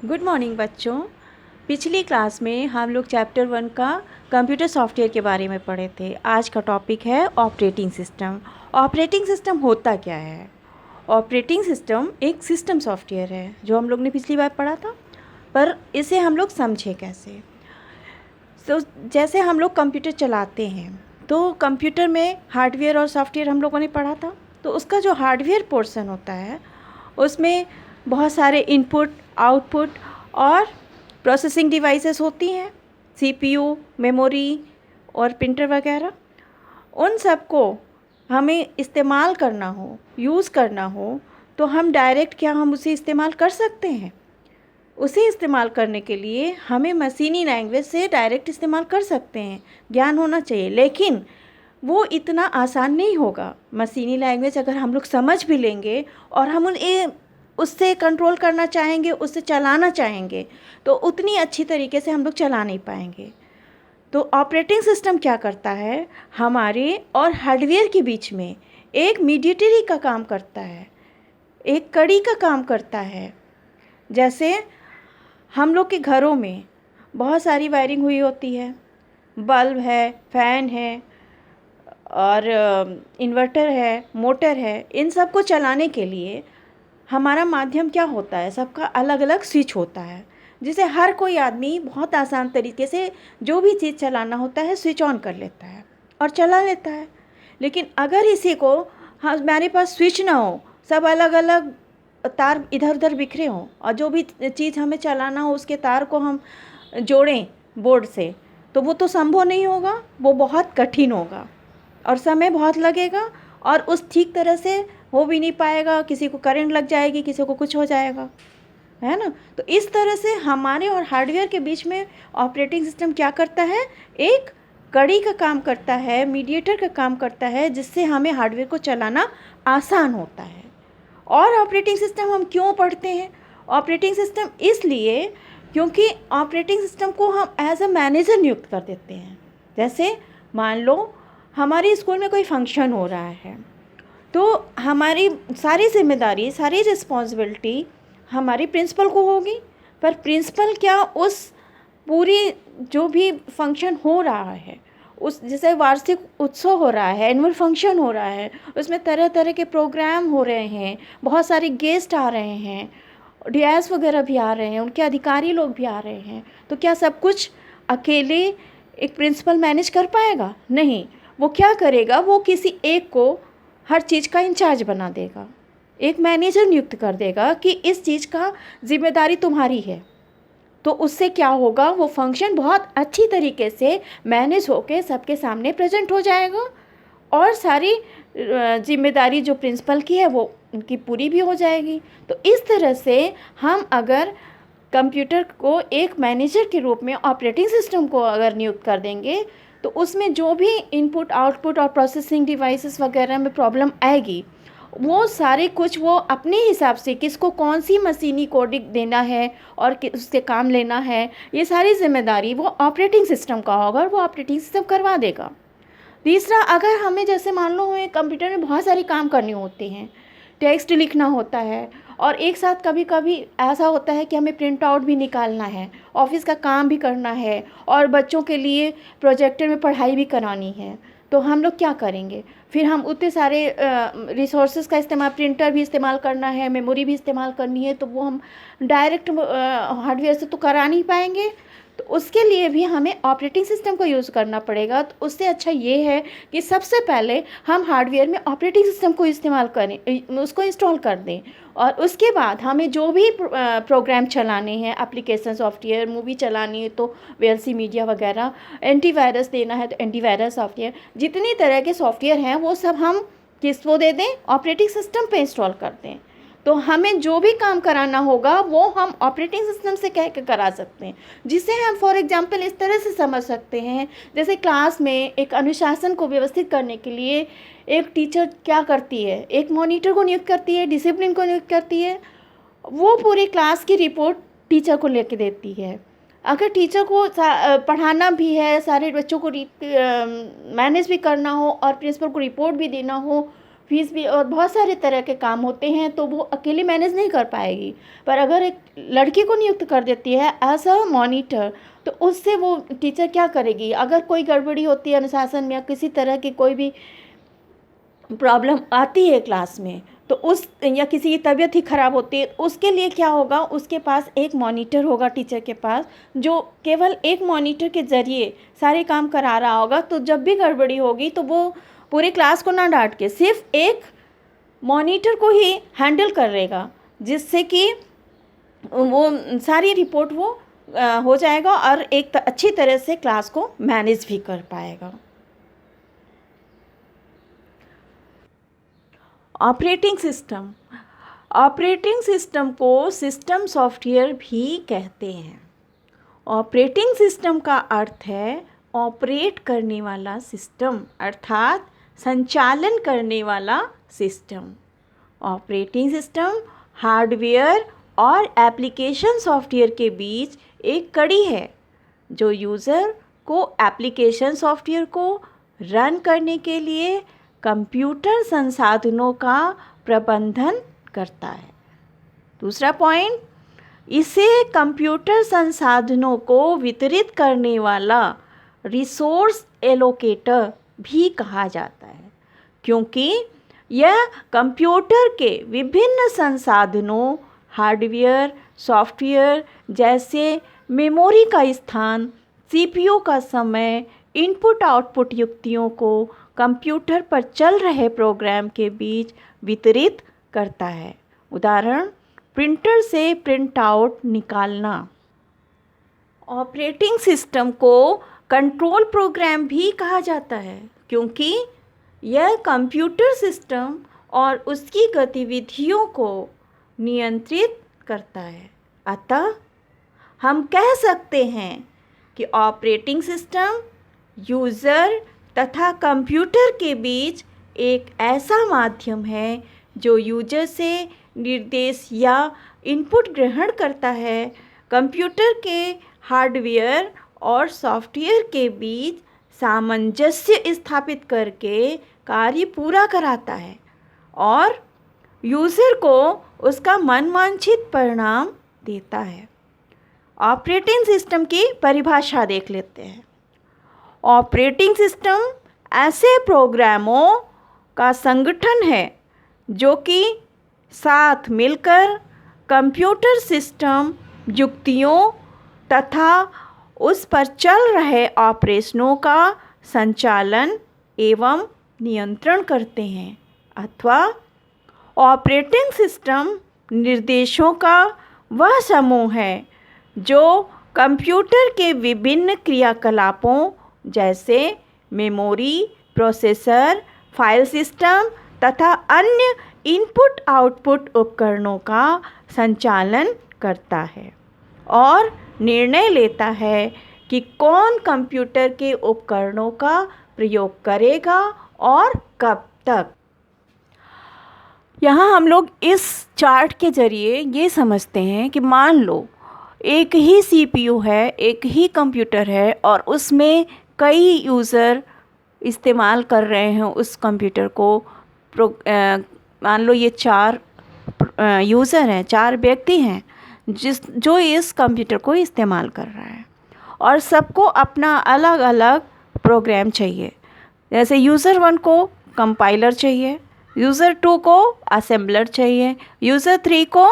Good morning बच्चों। पिछली class में हम लोग चैप्टर 1 का कंप्यूटर सॉफ्टवेयर के बारे में पढ़े थे। आज का टॉपिक है ऑपरेटिंग सिस्टम। ऑपरेटिंग सिस्टम होता क्या है? ऑपरेटिंग सिस्टम एक सिस्टम सॉफ्टवेयर है जो हम लोग ने पिछली बार पढ़ा था, पर इसे हम लोग समझे कैसे। तो जैसे हम लोग कंप्यूटर चलाते हैं तो कंप्यूटर में हार्डवेयर और सॉफ्टवेयर हम लोगों ने पढ़ा था। तो उसका जो हार्डवेयर पोर्शन होता है उसमें बहुत सारे इनपुट, आउटपुट और प्रोसेसिंग डिवाइसेस होती हैं, सीपीयू, मेमोरी और प्रिंटर वगैरह। उन सब को हमें इस्तेमाल करना हो, यूज़ करना हो, तो हम डायरेक्ट क्या हम उसे इस्तेमाल कर सकते हैं? उसे इस्तेमाल करने के लिए हमें मशीनी लैंग्वेज से डायरेक्ट इस्तेमाल कर सकते हैं, ज्ञान होना चाहिए। लेकिन वो इतना आसान नहीं होगा। मशीनी लैंग्वेज अगर हम लोग समझ भी लेंगे और हम उन्हें उससे कंट्रोल करना चाहेंगे, उससे चलाना चाहेंगे, तो उतनी अच्छी तरीके से हम लोग चला नहीं पाएंगे। तो ऑपरेटिंग सिस्टम क्या करता है, हमारे और हार्डवेयर के बीच में एक मीडिएटरी का काम करता है, एक कड़ी का काम करता है। जैसे हम लोग के घरों में बहुत सारी वायरिंग हुई होती है, बल्ब है, फ़ैन है और इन्वर्टर है, मोटर है। इन सब को चलाने के लिए हमारा माध्यम क्या होता है, सबका अलग अलग स्विच होता है, जिसे हर कोई आदमी बहुत आसान तरीके से जो भी चीज़ चलाना होता है स्विच ऑन कर लेता है और चला लेता है। लेकिन अगर इसी को हमारे पास स्विच ना हो, सब अलग अलग तार इधर उधर बिखरे हों और जो भी चीज़ हमें चलाना हो उसके तार को हम जोड़ें बोर्ड से, तो वो तो संभव नहीं होगा, वो बहुत कठिन होगा और समय बहुत लगेगा और उस ठीक तरह से हो भी नहीं पाएगा। किसी को करंट लग जाएगी, किसी को कुछ हो जाएगा, है ना। तो इस तरह से हमारे और हार्डवेयर के बीच में ऑपरेटिंग सिस्टम क्या करता है, एक कड़ी का काम करता है, मीडिएटर का काम करता है, जिससे हमें हार्डवेयर को चलाना आसान होता है। और ऑपरेटिंग सिस्टम हम क्यों पढ़ते हैं? ऑपरेटिंग सिस्टम इसलिए क्योंकि ऑपरेटिंग सिस्टम को हम एज अ मैनेजर नियुक्त कर देते हैं। जैसे मान लो हमारे स्कूल में कोई फंक्शन हो रहा है, तो हमारी सारी जिम्मेदारी, सारी रिस्पॉन्सिबिलिटी हमारी प्रिंसिपल को होगी। पर प्रिंसिपल क्या उस पूरी जो भी फंक्शन हो रहा है, उस जैसे वार्षिक उत्सव हो रहा है, एनुअल फंक्शन हो रहा है, उसमें तरह तरह के प्रोग्राम हो रहे हैं, बहुत सारे गेस्ट आ रहे हैं, डीएस वगैरह भी आ रहे हैं, उनके अधिकारी लोग भी आ रहे हैं, तो क्या सब कुछ अकेले एक प्रिंसिपल मैनेज कर पाएगा? नहीं। वो क्या करेगा, वो किसी एक को हर चीज़ का इंचार्ज बना देगा, एक मैनेजर नियुक्त कर देगा कि इस चीज़ का जिम्मेदारी तुम्हारी है। तो उससे क्या होगा, वो फंक्शन बहुत अच्छी तरीके से मैनेज होके सबके सामने प्रेजेंट हो जाएगा और सारी जिम्मेदारी जो प्रिंसिपल की है वो उनकी पूरी भी हो जाएगी। तो इस तरह से हम अगर कंप्यूटर को एक मैनेजर के रूप में ऑपरेटिंग सिस्टम को अगर नियुक्त कर देंगे, तो उसमें जो भी इनपुट, आउटपुट और प्रोसेसिंग डिवाइसेस वगैरह में प्रॉब्लम आएगी, वो सारे कुछ वो अपने हिसाब से किसको कौन सी मशीनी कोडिंग देना है और उससे काम लेना है, ये सारी जिम्मेदारी वो ऑपरेटिंग सिस्टम का होगा और वो ऑपरेटिंग सिस्टम करवा देगा। तीसरा, अगर हमें जैसे मान लो हमें कंप्यूटर में बहुत सारे काम करने होते हैं, टेक्स्ट लिखना होता है और एक साथ कभी कभी ऐसा होता है कि हमें प्रिंट आउट भी निकालना है, ऑफिस का काम भी करना है और बच्चों के लिए प्रोजेक्टर में पढ़ाई भी करानी है, तो हम लोग क्या करेंगे? फिर हम उतने सारे रिसोर्सेज का इस्तेमाल, प्रिंटर भी इस्तेमाल करना है, मेमोरी भी इस्तेमाल करनी है, तो वो हम डायरेक्ट हार्डवेयर से तो करा नहीं पाएंगे। तो उसके लिए भी हमें ऑपरेटिंग सिस्टम को यूज़ करना पड़ेगा। तो उससे अच्छा ये है कि सबसे पहले हम हार्डवेयर में ऑपरेटिंग सिस्टम को इस्तेमाल करें, उसको इंस्टॉल कर दें और उसके बाद हमें जो भी प्रोग्राम चलाने हैं, एप्लीकेशन, सॉफ्टवेयर, मूवी चलानी है तो वीएलसी मीडिया वगैरह, एंटीवायरस देना है तो एंटीवायरस सॉफ्टवेयर, जितनी तरह के सॉफ्टवेयर हैं वो सब हम किसको दे दें, ऑपरेटिंग सिस्टम पे इंस्टॉल कर दें। तो हमें जो भी काम कराना होगा वो हम ऑपरेटिंग सिस्टम से कह के करा सकते हैं, जिसे हम फॉर एग्जांपल इस तरह से समझ सकते हैं। जैसे क्लास में एक अनुशासन को व्यवस्थित करने के लिए एक टीचर क्या करती है, एक मॉनिटर को नियुक्त करती है, डिसिप्लिन को नियुक्त करती है, वो पूरी क्लास की रिपोर्ट टीचर को लेके देती है। अगर टीचर को पढ़ाना भी है, सारे बच्चों को मैनेज भी करना हो और प्रिंसिपल को रिपोर्ट भी देना हो, फीस भी और बहुत सारे तरह के काम होते हैं, तो वो अकेले मैनेज नहीं कर पाएगी। पर अगर एक लड़की को नियुक्त कर देती है एज अ मॉनिटर, तो उससे वो टीचर क्या करेगी? अगर कोई गड़बड़ी होती है अनुशासन में या किसी तरह की कोई भी प्रॉब्लम आती है क्लास में, तो उस या किसी की तबीयत ही ख़राब होती है, उसके लिए क्या होगा? उसके पास एक मॉनिटर होगा टीचर के पास, जो केवल एक मॉनिटर के ज़रिए सारे काम करा रहा होगा। तो जब भी गड़बड़ी होगी तो वो पूरी क्लास को ना डांट के सिर्फ एक मॉनिटर को ही हैंडल करेगा, जिससे कि वो सारी रिपोर्ट वो हो जाएगा और एक अच्छी तरह से क्लास को मैनेज भी कर पाएगा। ऑपरेटिंग सिस्टम को सिस्टम सॉफ्टवेयर भी कहते हैं। ऑपरेटिंग सिस्टम का अर्थ है ऑपरेट करने वाला सिस्टम, अर्थात संचालन करने वाला सिस्टम। ऑपरेटिंग सिस्टम हार्डवेयर और एप्लीकेशन सॉफ्टवेयर के बीच एक कड़ी है, जो यूज़र को एप्लीकेशन सॉफ्टवेयर को रन करने के लिए कंप्यूटर संसाधनों का प्रबंधन करता है। दूसरा पॉइंट, इसे कंप्यूटर संसाधनों को वितरित करने वाला रिसोर्स एलोकेटर भी कहा जाता है, क्योंकि यह कंप्यूटर के विभिन्न संसाधनों, हार्डवेयर, सॉफ्टवेयर जैसे मेमोरी का स्थान, सीपीयू का समय, इनपुट आउटपुट युक्तियों को कंप्यूटर पर चल रहे प्रोग्राम के बीच वितरित करता है। उदाहरण, प्रिंटर से प्रिंट आउट निकालना। ऑपरेटिंग सिस्टम को कंट्रोल प्रोग्राम भी कहा जाता है, क्योंकि यह कंप्यूटर सिस्टम और उसकी गतिविधियों को नियंत्रित करता है। अतः हम कह सकते हैं कि ऑपरेटिंग सिस्टम यूज़र तथा कंप्यूटर के बीच एक ऐसा माध्यम है जो यूजर से निर्देश या इनपुट ग्रहण करता है, कंप्यूटर के हार्डवेयर और सॉफ्टवेयर के बीच सामंजस्य स्थापित करके कार्य पूरा कराता है और यूज़र को उसका मनवांछित परिणाम देता है। ऑपरेटिंग सिस्टम की परिभाषा देख लेते हैं। ऑपरेटिंग सिस्टम ऐसे प्रोग्रामों का संगठन है जो कि साथ मिलकर कंप्यूटर सिस्टम युक्तियों तथा उस पर चल रहे ऑपरेशनों का संचालन एवं नियंत्रण करते हैं, अथवा ऑपरेटिंग सिस्टम निर्देशों का वह समूह है जो कंप्यूटर के विभिन्न क्रियाकलापों जैसे मेमोरी, प्रोसेसर, फाइल सिस्टम तथा अन्य इनपुट आउटपुट उपकरणों का संचालन करता है और निर्णय लेता है कि कौन कंप्यूटर के उपकरणों का प्रयोग करेगा और कब तक। यहाँ हम लोग इस चार्ट के ज़रिए ये समझते हैं कि मान लो एक ही सीपीयू है, एक ही कंप्यूटर है और उसमें कई यूज़र इस्तेमाल कर रहे हैं उस कंप्यूटर को। मान लो ये 4 यूज़र हैं, 4 व्यक्ति हैं जो इस कंप्यूटर को इस्तेमाल कर रहा है और सबको अपना अलग अलग प्रोग्राम चाहिए। जैसे यूज़र 1 को कंपाइलर चाहिए, यूज़र 2 को असेंबलर चाहिए, यूज़र 3 को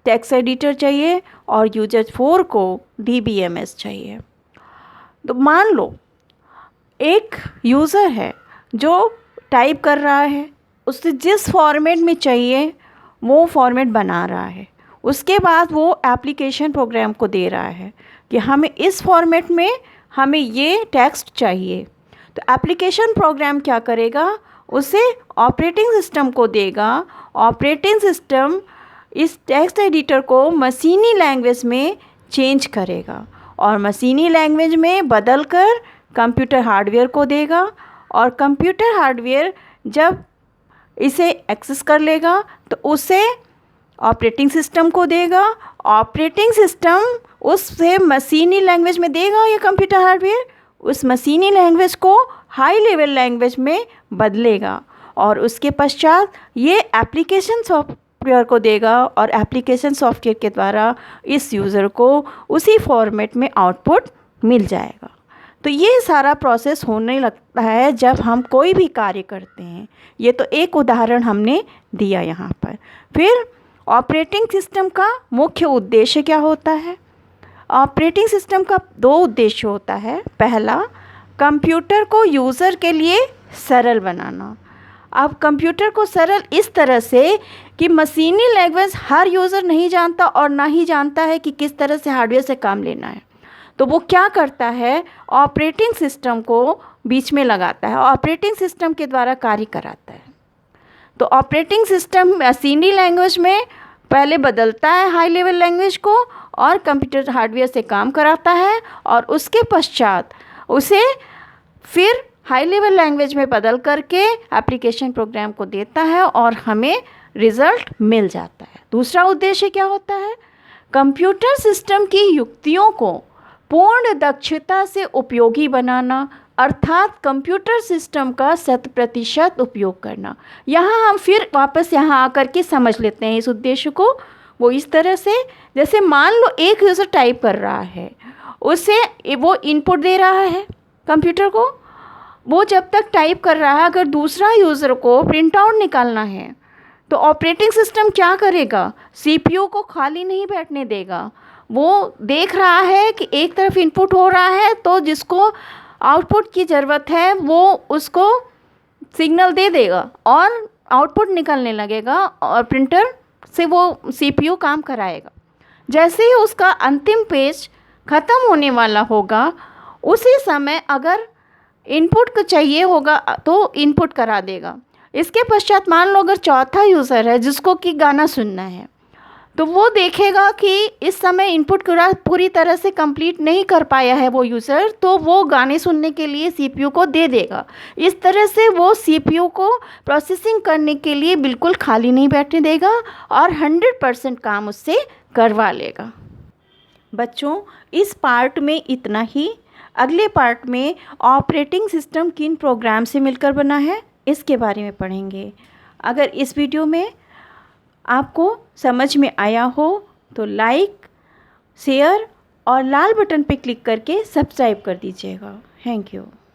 टेक्स्ट एडिटर चाहिए और यूज़र 4 को DBMS चाहिए। तो मान लो एक यूज़र है जो टाइप कर रहा है, उससे जिस फॉर्मेट में चाहिए वो फॉर्मेट बना रहा है, उसके बाद वो एप्लीकेशन प्रोग्राम को दे रहा है कि हमें इस फॉर्मेट में हमें ये टेक्स्ट चाहिए। तो एप्लीकेशन प्रोग्राम क्या करेगा, उसे ऑपरेटिंग सिस्टम को देगा। ऑपरेटिंग सिस्टम इस टेक्स्ट एडिटर को मशीनी लैंग्वेज में चेंज करेगा और मशीनी लैंग्वेज में बदलकर कंप्यूटर हार्डवेयर को देगा और कंप्यूटर हार्डवेयर जब इसे एक्सेस कर लेगा तो उसे ऑपरेटिंग सिस्टम को देगा। ऑपरेटिंग सिस्टम उससे मशीनी लैंग्वेज में देगा या कंप्यूटर हार्डवेयर उस मशीनी लैंग्वेज को हाई लेवल लैंग्वेज में बदलेगा और उसके पश्चात ये एप्लीकेशन सॉफ्टवेयर को देगा और एप्लीकेशन सॉफ्टवेयर के द्वारा इस यूज़र को उसी फॉर्मेट में आउटपुट मिल जाएगा। तो ये सारा प्रोसेस होने लगता है जब हम कोई भी कार्य करते हैं। ये तो एक उदाहरण हमने दिया यहाँ पर। फिर ऑपरेटिंग सिस्टम का मुख्य उद्देश्य क्या होता है? ऑपरेटिंग सिस्टम का दो उद्देश्य होता है। पहला, कंप्यूटर को यूज़र के लिए सरल बनाना। अब कंप्यूटर को सरल इस तरह से कि मशीनी लैंग्वेज हर यूज़र नहीं जानता और ना ही जानता है कि किस तरह से हार्डवेयर से काम लेना है। तो वो क्या करता है, ऑपरेटिंग सिस्टम को बीच में लगाता है, ऑपरेटिंग सिस्टम के द्वारा कार्य कराता है। तो ऑपरेटिंग सिस्टम मशीनी लैंग्वेज में पहले बदलता है हाई लेवल लैंग्वेज को और कंप्यूटर हार्डवेयर से काम कराता है और उसके पश्चात उसे फिर हाई लेवल लैंग्वेज में बदल करके एप्लीकेशन प्रोग्राम को देता है और हमें रिज़ल्ट मिल जाता है। दूसरा उद्देश्य क्या होता है? कंप्यूटर सिस्टम की युक्तियों को पूर्ण दक्षता से उपयोगी बनाना, अर्थात कंप्यूटर सिस्टम का 100% उपयोग करना। यहाँ हम फिर वापस यहाँ आकर के समझ लेते हैं इस उद्देश्य को। वो इस तरह से, जैसे मान लो एक यूज़र टाइप कर रहा है, उसे वो इनपुट दे रहा है कंप्यूटर को, वो जब तक टाइप कर रहा है, अगर दूसरा यूज़र को प्रिंट आउट निकालना है तो ऑपरेटिंग सिस्टम क्या करेगा? सीपीयू को खाली नहीं बैठने देगा। वो देख रहा है कि एक तरफ इनपुट हो रहा है तो जिसको आउटपुट की ज़रूरत है वो उसको सिग्नल दे देगा और आउटपुट निकलने लगेगा और प्रिंटर से वो सीपीयू काम कराएगा। जैसे ही उसका अंतिम पेज ख़त्म होने वाला होगा, उसी समय अगर इनपुट को चाहिए होगा तो इनपुट करा देगा। इसके पश्चात मान लो अगर चौथा यूज़र है जिसको कि गाना सुनना है, तो वो देखेगा कि इस समय इनपुट पूरी तरह से कंप्लीट नहीं कर पाया है वो यूज़र, तो वो गाने सुनने के लिए सीपीयू को दे देगा। इस तरह से वो सीपीयू को प्रोसेसिंग करने के लिए बिल्कुल खाली नहीं बैठने देगा और 100% काम उससे करवा लेगा। बच्चों, इस पार्ट में इतना ही। अगले पार्ट में ऑपरेटिंग सिस्टम किन प्रोग्राम से मिलकर बना है, इसके बारे में पढ़ेंगे। अगर इस वीडियो में आपको समझ में आया हो तो लाइक, शेयर और लाल बटन पर क्लिक करके सब्सक्राइब कर दीजिएगा। Thank you.